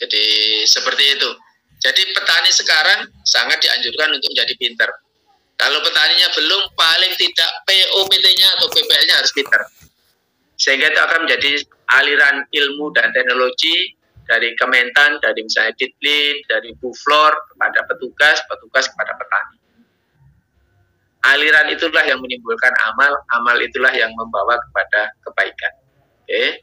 Jadi seperti itu. Jadi petani sekarang sangat dianjurkan untuk menjadi pinter. Kalau petaninya belum, paling tidak POPT-nya atau PPL-nya harus pinter. Sehingga itu akan menjadi aliran ilmu dan teknologi dari Kementan, dari misalnya Ditlin, dari Buflor kepada petugas, petugas kepada petani. Aliran itulah yang menimbulkan amal, amal itulah yang membawa kepada kebaikan. Oke.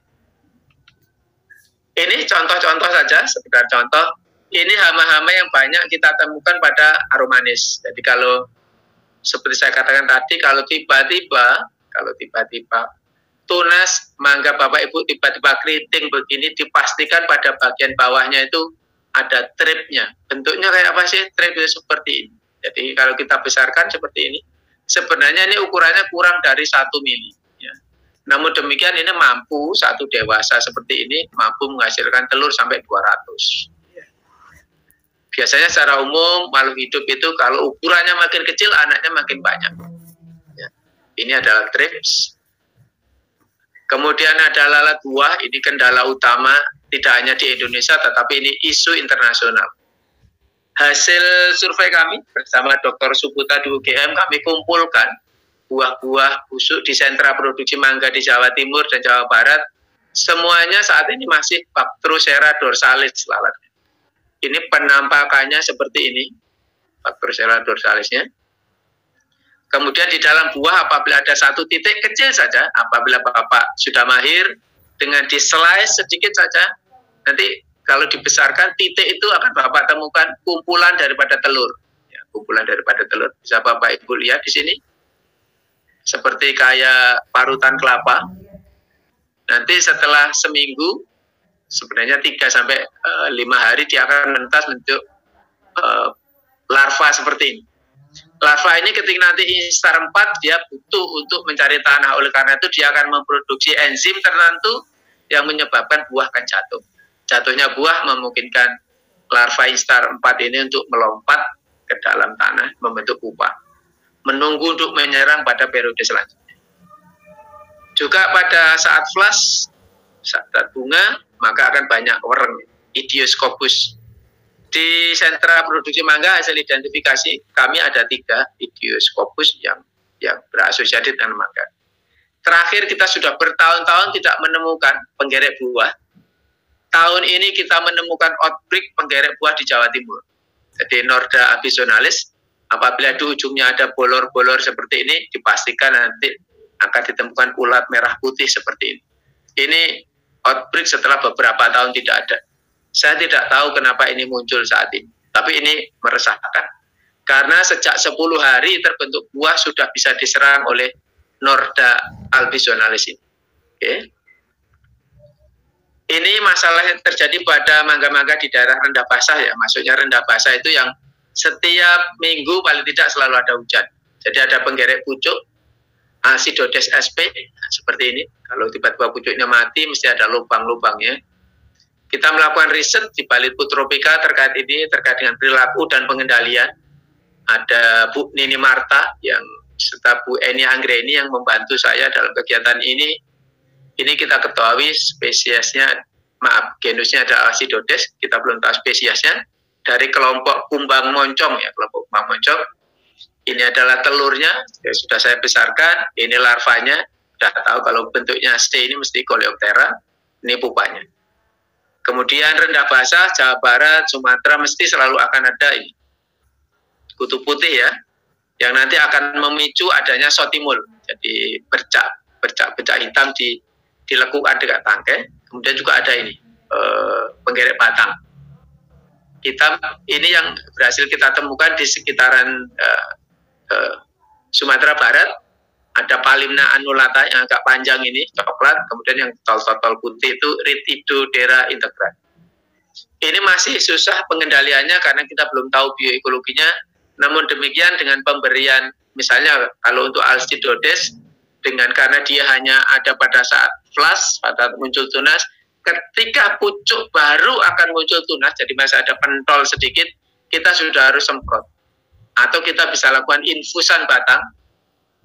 Ini contoh-contoh saja, sekedar contoh. Ini hama-hama yang banyak kita temukan pada aromanis. Jadi kalau seperti saya katakan tadi, kalau tiba-tiba tunas mangga Bapak Ibu tiba-tiba keriting begini, dipastikan pada bagian bawahnya itu ada tripnya. Bentuknya kayak apa sih? Trip itu seperti ini. Jadi kalau kita besarkan seperti ini, sebenarnya ini ukurannya kurang dari 1 mili. Ya. Namun demikian ini mampu, satu dewasa seperti ini mampu menghasilkan telur sampai 200. Biasanya secara umum makhluk hidup itu kalau ukurannya makin kecil, anaknya makin banyak. Ya. Ini adalah trips. Kemudian ada lalat buah, ini kendala utama tidak hanya di Indonesia tetapi ini isu internasional. Hasil survei kami bersama Dr. Suputa di UGM, kami kumpulkan buah-buah busuk di sentra produksi mangga di Jawa Timur dan Jawa Barat. Semuanya saat ini masih Bactrocera dorsalis lalatnya. Ini penampakannya seperti ini, Bactrocera dorsalisnya. Kemudian di dalam buah apabila ada satu titik kecil saja, apabila Bapak sudah mahir, dengan di slice sedikit saja, nanti kalau dibesarkan titik itu akan Bapak temukan kumpulan daripada telur. Ya, kumpulan daripada telur. Bisa Bapak Ibu lihat di sini. Seperti kayak parutan kelapa. Nanti setelah seminggu, sebenarnya 3-5 hari dia akan mentas bentuk larva seperti ini. Larva ini ketika nanti instar 4 dia butuh untuk mencari tanah. Oleh karena itu dia akan memproduksi enzim tertentu yang menyebabkan buah akan jatuh. Jatuhnya buah memungkinkan larva instar 4 ini untuk melompat ke dalam tanah membentuk pupa. Menunggu untuk menyerang pada periode selanjutnya. Juga pada saat flush, saat bunga, maka akan banyak wereng, Idioscopus. Di sentra produksi mangga hasil identifikasi kami ada 3 Idioscopus yang berasosiasi dengan mangga. Terakhir kita sudah bertahun-tahun tidak menemukan penggerek buah. Tahun ini kita menemukan outbreak penggerek buah di Jawa Timur. Jadi Norda abisonalis, apabila di ujungnya ada bolor-bolor seperti ini, dipastikan nanti akan ditemukan ulat merah putih seperti ini. Ini outbreak setelah beberapa tahun tidak ada. Saya tidak tahu kenapa ini muncul saat ini, tapi ini meresahkan. Karena sejak 10 hari terbentuk buah sudah bisa diserang oleh Norda albisonalis ini. Oke. Ini masalah yang terjadi pada mangga-mangga di daerah rendah basah ya. Maksudnya rendah basah itu yang setiap minggu paling tidak selalu ada hujan. Jadi ada penggerek pucuk, Acidodes sp, seperti ini. Kalau tiba-tiba pucuknya mati, mesti ada lubang-lubangnya. Kita melakukan riset di Balitput Tropika terkait ini, terkait dengan perilaku dan pengendalian. Ada Bu Nini Marta, yang serta Bu Eni Anggreni yang membantu saya dalam kegiatan ini. Ini kita ketahui spesiesnya, genusnya ada Acidodes, kita belum tahu spesiesnya. Dari kelompok kumbang moncong, ya, kelompok kumbang moncong. Ini adalah telurnya, ya, sudah saya besarkan. Ini larvanya, sudah tahu kalau bentuknya C ini mesti Coleoptera. Ini pupanya. Kemudian rendah basah, Jawa Barat, Sumatera mesti selalu akan ada ini kutu putih ya, yang nanti akan memicu adanya sotimul. Jadi bercak hitam dilekukan dekat tangkai. Kemudian juga ada ini penggerek batang. Ini yang berhasil kita temukan di sekitaran Sumatera Barat. Ada Palimna annulata yang agak panjang ini, coklat, kemudian yang tol-tol putih itu Ritidodera integrat. Ini masih susah pengendaliannya karena kita belum tahu bioekologinya, namun demikian dengan pemberian, misalnya kalau untuk Acidodes, karena dia hanya ada pada saat flush, pada muncul tunas, ketika pucuk baru akan muncul tunas, jadi masih ada pentol sedikit, kita sudah harus semprot. Atau kita bisa lakukan infusan batang,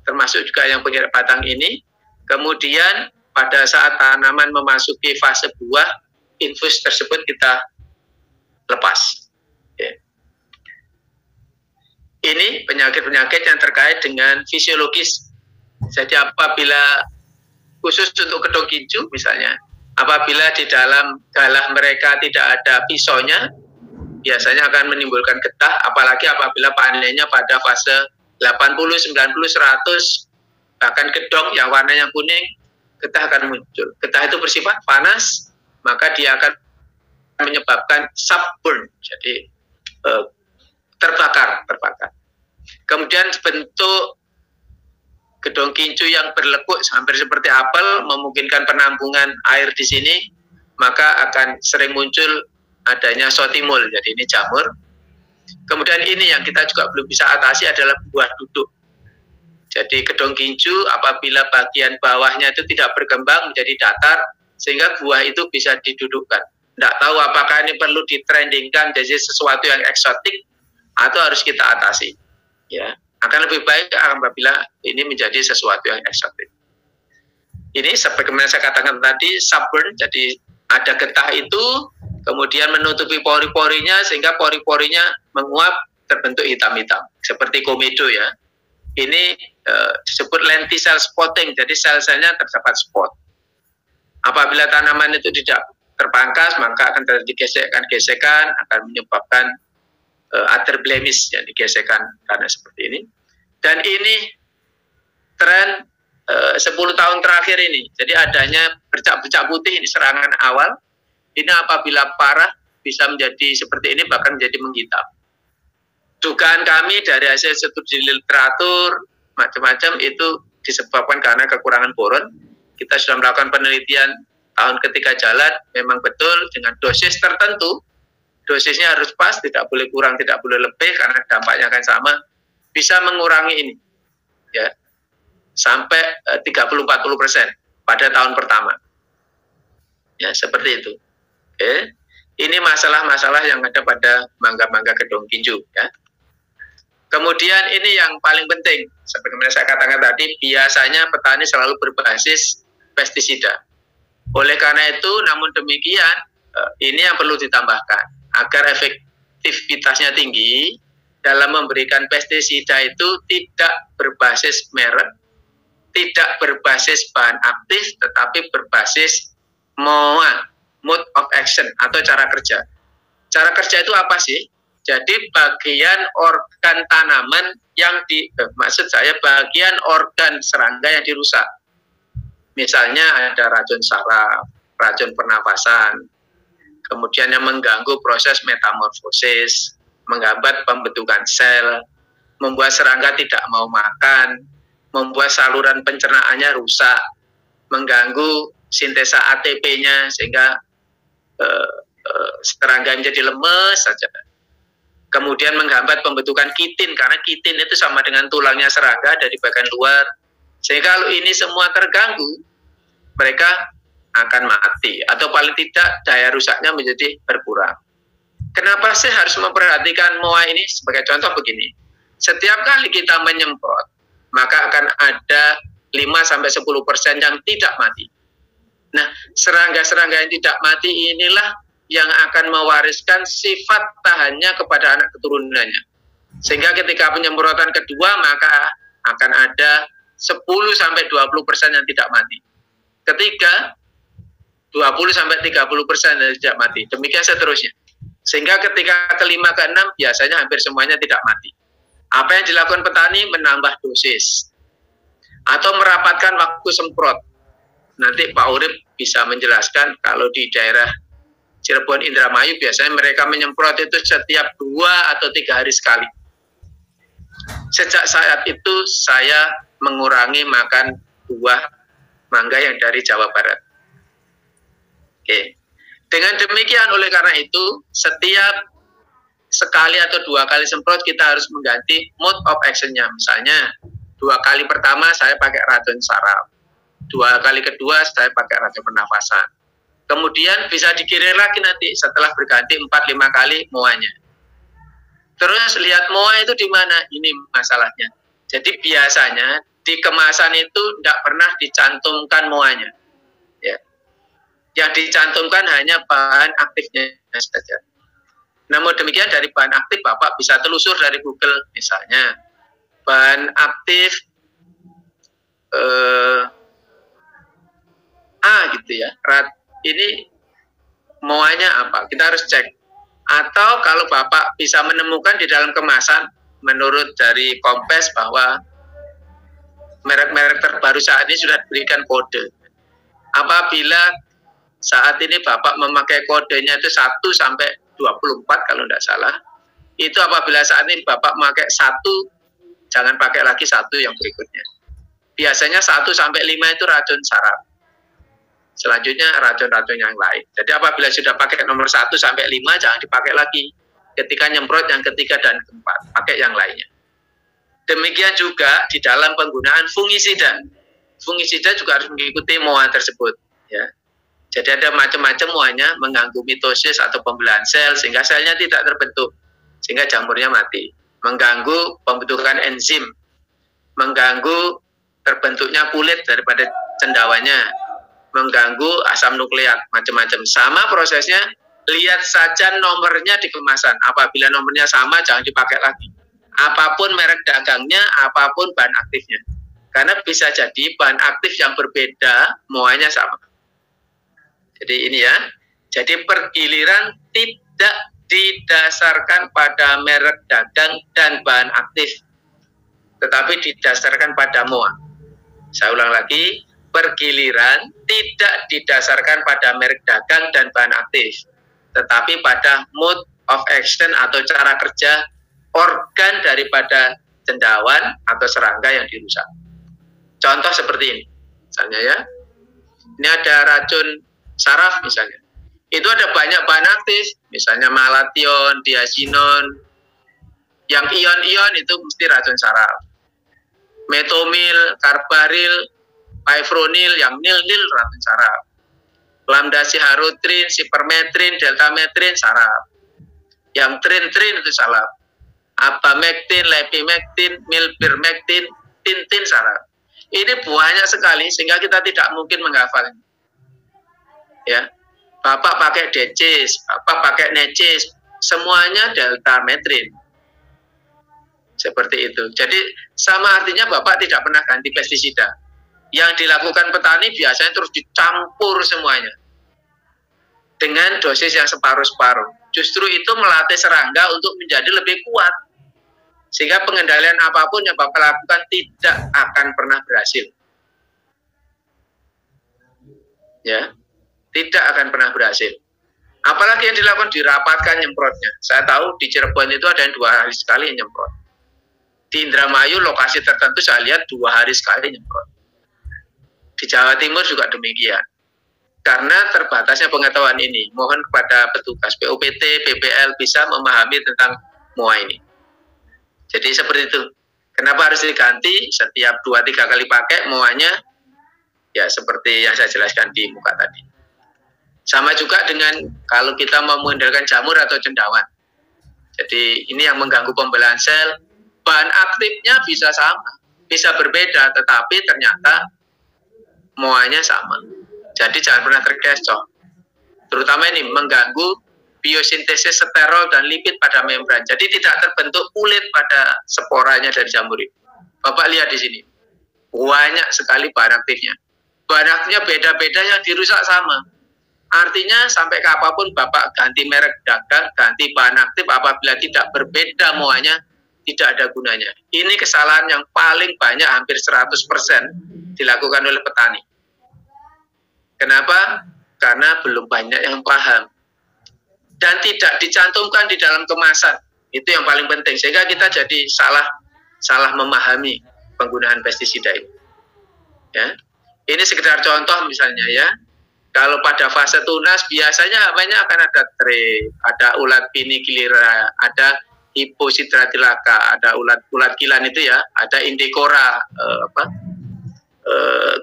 termasuk juga yang penggerek batang ini. Kemudian pada saat tanaman memasuki fase buah, infus tersebut kita lepas. Ya. Ini penyakit-penyakit yang terkait dengan fisiologis. Jadi apabila khusus untuk kedong kincu misalnya, apabila di dalam galah mereka tidak ada pisaunya, biasanya akan menimbulkan getah, apalagi apabila panennya pada fase 80, 90, 100, bahkan gedong yang warnanya kuning, getah akan muncul. Getah itu bersifat panas, maka dia akan menyebabkan sunburn, jadi terbakar. Kemudian bentuk gedong kincu yang berlekuk hampir seperti apel, memungkinkan penampungan air di sini, maka akan sering muncul adanya sotimul, jadi ini jamur. Kemudian ini yang kita juga belum bisa atasi adalah buah duduk. Jadi gedong kincu apabila bagian bawahnya itu tidak berkembang menjadi datar, sehingga buah itu bisa didudukkan. Tidak tahu apakah ini perlu ditrendingkan jadi sesuatu yang eksotik atau harus kita atasi. Ya, akan lebih baik apabila ini menjadi sesuatu yang eksotik. Ini sebagaimana saya katakan tadi, sunburn, jadi ada getah itu, kemudian menutupi pori-porinya sehingga pori-porinya menguap, terbentuk hitam-hitam, seperti komedo ya. Ini disebut lenticel spotting, jadi sel-selnya terdapat spot. Apabila tanaman itu tidak terpangkas, maka akan terjadi gesekan-gesekan, akan menyebabkan other blemish, jadi gesekan karena seperti ini. Dan ini tren 10 tahun terakhir ini, jadi adanya bercak-bercak putih, ini serangan awal. Ini apabila parah bisa menjadi seperti ini, bahkan menjadi menghitam. Dugaan kami dari hasil studi literatur macam-macam itu disebabkan karena kekurangan boron. Kita sudah melakukan penelitian tahun ketiga jalan, memang betul dengan dosis tertentu, dosisnya harus pas, tidak boleh kurang, tidak boleh lebih, karena dampaknya akan sama, bisa mengurangi ini, ya, sampai 30-40% pada tahun pertama. Ya, seperti itu. Oke. Ini masalah-masalah yang ada pada mangga-mangga gedong kincu, ya. Kemudian ini yang paling penting, sebagaimana saya katakan tadi, biasanya petani selalu berbasis pestisida. Oleh karena itu, namun demikian, ini yang perlu ditambahkan. Agar efektivitasnya tinggi, dalam memberikan pestisida itu tidak berbasis merek, tidak berbasis bahan aktif, tetapi berbasis MOA, mode of action, atau cara kerja. Cara kerja itu apa sih? Jadi bagian organ tanaman yang maksud saya bagian organ serangga yang dirusak. Misalnya ada racun saraf, racun pernafasan, kemudian yang mengganggu proses metamorfosis, menghambat pembentukan sel, membuat serangga tidak mau makan, membuat saluran pencernaannya rusak, mengganggu sintesa ATP-nya sehingga serangga menjadi lemes saja. Kemudian menghambat pembentukan kitin, karena kitin itu sama dengan tulangnya serangga dari bagian luar. Sehingga kalau ini semua terganggu, mereka akan mati, atau paling tidak daya rusaknya menjadi berkurang. Kenapa sih harus memperhatikan MOA ini? Sebagai contoh begini, setiap kali kita menyemprot, maka akan ada 5-10% yang tidak mati. Nah, serangga-serangga yang tidak mati inilah yang akan mewariskan sifat tahannya kepada anak keturunannya. Sehingga ketika penyemprotan kedua, maka akan ada 10-20% yang tidak mati. Ketiga, 20-30% yang tidak mati. Demikian seterusnya. Sehingga ketika kelima, keenam, biasanya hampir semuanya tidak mati. Apa yang dilakukan petani? Menambah dosis. Atau merapatkan waktu semprot. Nanti Pak Urip bisa menjelaskan kalau di daerah Cirebon, Indramayu, biasanya mereka menyemprot itu setiap 2 atau 3 hari sekali. Sejak saat itu saya mengurangi makan buah mangga yang dari Jawa Barat. Oke. Dengan demikian, oleh karena itu, setiap sekali atau 2 kali semprot kita harus mengganti mode of action-nya. Misalnya 2 kali pertama saya pakai racun saraf, 2 kali kedua saya pakai racun pernafasan. Kemudian bisa dikirim lagi nanti setelah berganti 4-5 kali MOA-nya. Terus lihat MOA itu di mana? Ini masalahnya. Jadi biasanya di kemasan itu tidak pernah dicantumkan MOA-nya. Ya. Yang dicantumkan hanya bahan aktifnya saja. Namun demikian dari bahan aktif Bapak bisa telusur dari Google misalnya bahan aktif A gitu ya. Ini muanya apa? Kita harus cek. Atau kalau Bapak bisa menemukan di dalam kemasan menurut dari Kompes bahwa merek-merek terbaru saat ini sudah diberikan kode. Apabila saat ini Bapak memakai kodenya itu 1 sampai 24 kalau tidak salah, itu apabila saat ini Bapak memakai 1, jangan pakai lagi 1 yang berikutnya. Biasanya 1 sampai 5 itu racun saraf. Selanjutnya racun-racun yang lain. Jadi apabila sudah pakai nomor 1 sampai 5, jangan dipakai lagi. Ketika nyemprot yang ketiga dan keempat, pakai yang lainnya. Demikian juga di dalam penggunaan fungisida. Fungisida juga harus mengikuti MOA tersebut. Ya. Jadi ada macam-macam MOA-nya, mengganggu mitosis atau pembelahan sel, sehingga selnya tidak terbentuk, sehingga jamurnya mati. Mengganggu pembentukan enzim, mengganggu terbentuknya kulit daripada cendawanya, mengganggu asam nukleat, macam-macam. Sama prosesnya, lihat saja nomornya di kemasan. Apabila nomornya sama, jangan dipakai lagi. Apapun merek dagangnya, apapun bahan aktifnya. Karena bisa jadi bahan aktif yang berbeda, MOA-nya sama. Jadi ini ya. Jadi pergiliran tidak didasarkan pada merek dagang dan bahan aktif, tetapi didasarkan pada MOA. Saya ulang lagi, pergiliran tidak didasarkan pada merek dagang dan bahan aktif, tetapi pada mode of action atau cara kerja organ daripada cendawan atau serangga yang dirusak. Contoh seperti ini, misalnya ya, ini ada racun saraf misalnya. Itu ada banyak bahan aktif, misalnya malation, diazinon, yang ion-ion itu mesti racun saraf. Metomil, karbaril, pifronil, yang nil-nil racun saraf. Lambda siharotrin, sipermetrin, deltametrin saraf. Yang trin-trin itu saraf. Abamectin, lepimectin, milpirmectin, tintin saraf. Ini banyak sekali sehingga kita tidak mungkin menghafalnya. Ya, Bapak pakai decis, Bapak pakai necis, semuanya deltametrin. Seperti itu. Jadi sama artinya Bapak tidak pernah ganti pestisida. Yang dilakukan petani biasanya terus dicampur semuanya dengan dosis yang separuh-separuh. Justru itu melatih serangga untuk menjadi lebih kuat. Sehingga pengendalian apapun yang Bapak lakukan tidak akan pernah berhasil. Ya, tidak akan pernah berhasil. Apalagi yang dilakukan dirapatkan nyemprotnya. Saya tahu di Cirebon itu ada yang 2 hari sekali nyemprot. Di Indramayu lokasi tertentu saya lihat 2 hari sekali nyemprot. Di Jawa Timur juga demikian. Karena terbatasnya pengetahuan ini, mohon kepada petugas POPT, PPL bisa memahami tentang MOA ini. Jadi seperti itu. Kenapa harus diganti setiap 2-3 kali pakai MOA-nya? Ya seperti yang saya jelaskan di muka tadi. Sama juga dengan kalau kita mau mengendalikan jamur atau cendawan. Jadi ini yang mengganggu pembelahan sel. Bahan aktifnya bisa sama, bisa berbeda, tetapi ternyata MOA-nya sama. Jadi jangan pernah terkecoh. Terutama ini mengganggu biosintesis sterol dan lipid pada membran. Jadi tidak terbentuk kulit pada sporanya dari jamur itu. Bapak lihat di sini. Banyak sekali bahan aktifnya. Bahan aktifnya beda-beda yang dirusak sama. Artinya sampai kapanpun Bapak ganti merek dagang, ganti bahan aktif apabila tidak berbeda MOA-nya, tidak ada gunanya. Ini kesalahan yang paling banyak, hampir 100% dilakukan oleh petani. Kenapa? Karena belum banyak yang paham. Dan tidak dicantumkan di dalam kemasan. Itu yang paling penting. Sehingga kita jadi salah memahami penggunaan pestisida ini. Ya. Ini sekedar contoh misalnya ya. Kalau pada fase tunas biasanya namanya akan ada trip, ada ulat pinikilira, ada hiposidratilaka, ada ulat kilan itu ya, ada indikora,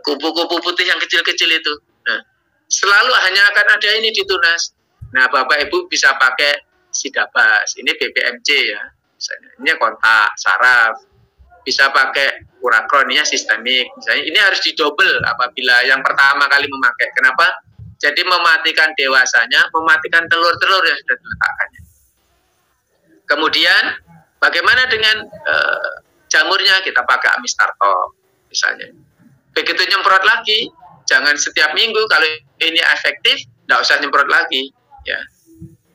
kupu-kupu putih yang kecil-kecil itu. Nah, selalu hanya akan ada ini di tunas. Nah, Bapak Ibu bisa pakai Sidabas, ini BPMC ya, misalnya. Ini kontak, saraf, bisa pakai Urakron, ini sistemik. Misalnya ini harus didobel apabila yang pertama kali memakai. Kenapa? Jadi mematikan dewasanya, mematikan telur-telur yang sudah diletakkannya. Kemudian bagaimana dengan jamurnya? Kita pakai Amistartol misalnya. Begitu nyemprot lagi, jangan setiap minggu. Kalau ini efektif, nggak usah nyemprot lagi. Ya.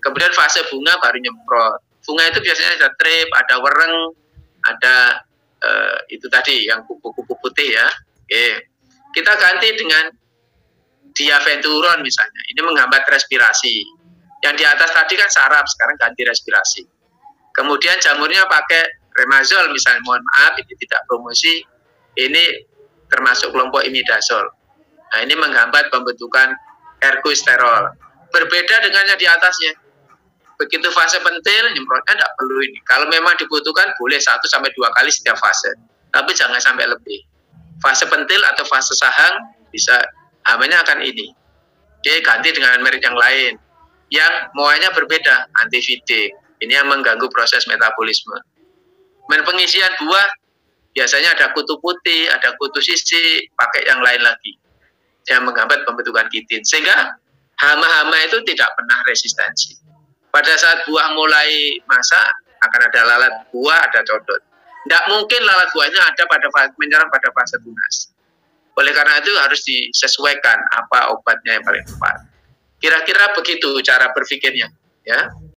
Kemudian fase bunga baru nyemprot. Bunga itu biasanya ada trip, ada wereng, ada itu tadi yang kupu-kupu putih ya. Oke. Kita ganti dengan diaventuron misalnya. Ini menghambat respirasi. Yang di atas tadi kan saraf, sekarang ganti respirasi. Kemudian jamurnya pakai remazol misalnya. Mohon maaf, ini tidak promosi. Ini termasuk kelompok imidazol. Nah, ini menghambat pembentukan ergosterol. Berbeda dengan yang di atasnya. Begitu fase pentil, nyemprotnya tidak perlu ini. Kalau memang dibutuhkan, boleh 1-2 kali setiap fase. Tapi jangan sampai lebih. Fase pentil atau fase sahang, bisa hamanya akan ini. Oke, ganti dengan merek yang lain. Yang muanya berbeda, antividik. Ini yang mengganggu proses metabolisme. Pengisian buah, biasanya ada kutu putih, ada kutu sisik, pakai yang lain lagi. Yang menghambat pembentukan kitin. Sehingga hama-hama itu tidak pernah resistensi. Pada saat buah mulai masak, akan ada lalat buah, ada codot. Tidak mungkin lalat buahnya ada menyerang pada fase tunas. Oleh karena itu harus disesuaikan apa obatnya yang paling tepat. Kira-kira begitu cara berpikirnya, ya.